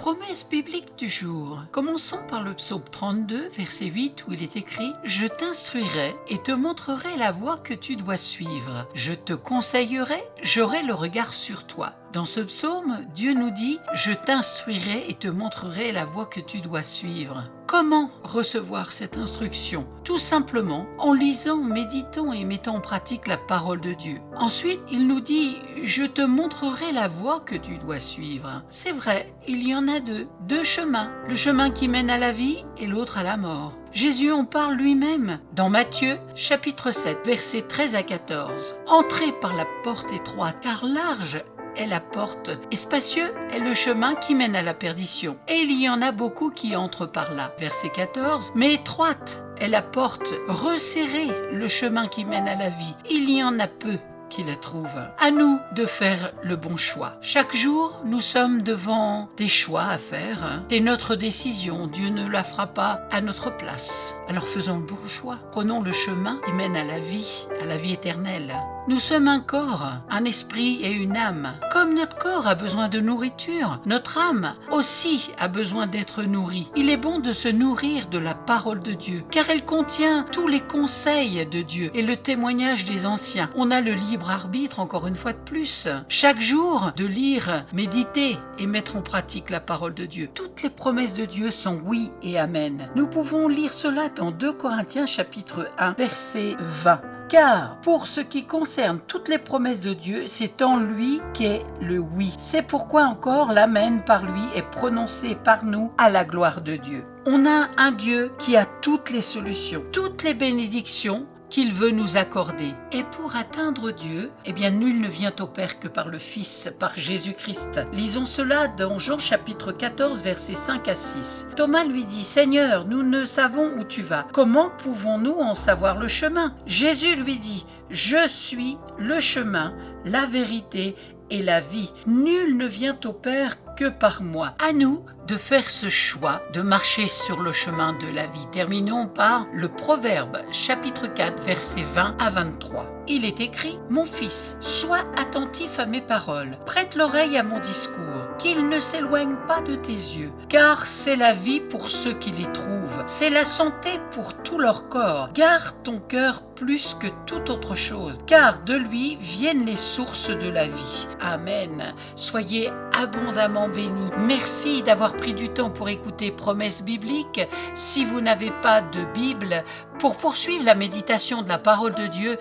Promesse biblique du jour. Commençons par le psaume 32, verset 8, où il est écrit « Je t'instruirai et te montrerai la voie que tu dois suivre. Je te conseillerai, j'aurai le regard sur toi. » Dans ce psaume, Dieu nous dit « Je t'instruirai et te montrerai la voie que tu dois suivre ». Comment recevoir cette instruction? Tout simplement en lisant, méditant et mettant en pratique la parole de Dieu. Ensuite, il nous dit « Je te montrerai la voie que tu dois suivre ». C'est vrai, il y en a deux chemins. Le chemin qui mène à la vie et l'autre à la mort. Jésus en parle lui-même dans Matthieu chapitre 7, versets 13 à 14. « Entrez par la porte étroite, car large est la porte, et spacieux est le chemin qui mène à la perdition. Et il y en a beaucoup qui entrent par là. » Verset 14. « Mais étroite est la porte, resserré le chemin qui mène à la vie. Il y en a peu qui la trouvent. » À nous de faire le bon choix. Chaque jour, nous sommes devant des choix à faire. C'est notre décision. Dieu ne la fera pas à notre place. Alors faisons le bon choix. Prenons le chemin qui mène à la vie éternelle. Nous sommes un corps, un esprit et une âme. Comme notre corps a besoin de nourriture, notre âme aussi a besoin d'être nourrie. Il est bon de se nourrir de la parole de Dieu, car elle contient tous les conseils de Dieu et le témoignage des anciens. On a le libre arbitre, encore une fois de plus. Chaque jour, de lire, méditer et mettre en pratique la parole de Dieu. Toutes les promesses de Dieu sont oui et amen. Nous pouvons lire cela dans 2 Corinthiens chapitre 1, verset 20. Car pour ce qui concerne toutes les promesses de Dieu, c'est en lui qu'est le oui. C'est pourquoi encore l'amen par lui est prononcé par nous à la gloire de Dieu. On a un Dieu qui a toutes les solutions, toutes les bénédictions qu'il veut nous accorder. Et pour atteindre Dieu, nul ne vient au Père que par le Fils, par Jésus-Christ. Lisons cela dans Jean chapitre 14, versets 5 à 6. Thomas lui dit « Seigneur, nous ne savons où tu vas. Comment pouvons-nous en savoir le chemin ?» Jésus lui dit « Je suis le chemin, la vérité et la vie. Nul ne vient au Père que par moi. » À nous de faire ce choix, de marcher sur le chemin de la vie. Terminons par le Proverbe, chapitre 4, versets 20 à 23. Il est écrit « Mon fils, sois attentif à mes paroles, prête l'oreille à mon discours, qu'il ne s'éloigne pas de tes yeux, car c'est la vie pour ceux qui les trouvent, c'est la santé pour tout leur corps. Garde ton cœur plus que toute autre chose, car de lui viennent les sources de la vie. » Amen. Soyez abondamment bénis. Merci d'avoir pris du temps pour écouter Promesses bibliques. Si vous n'avez pas de Bible, pour poursuivre la méditation de la parole de Dieu,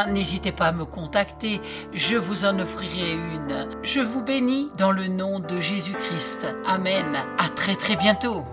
n'hésitez pas à me contacter. Je vous en offrirai une. Je vous bénis dans le nom de Jésus-Christ. Amen. À très très bientôt.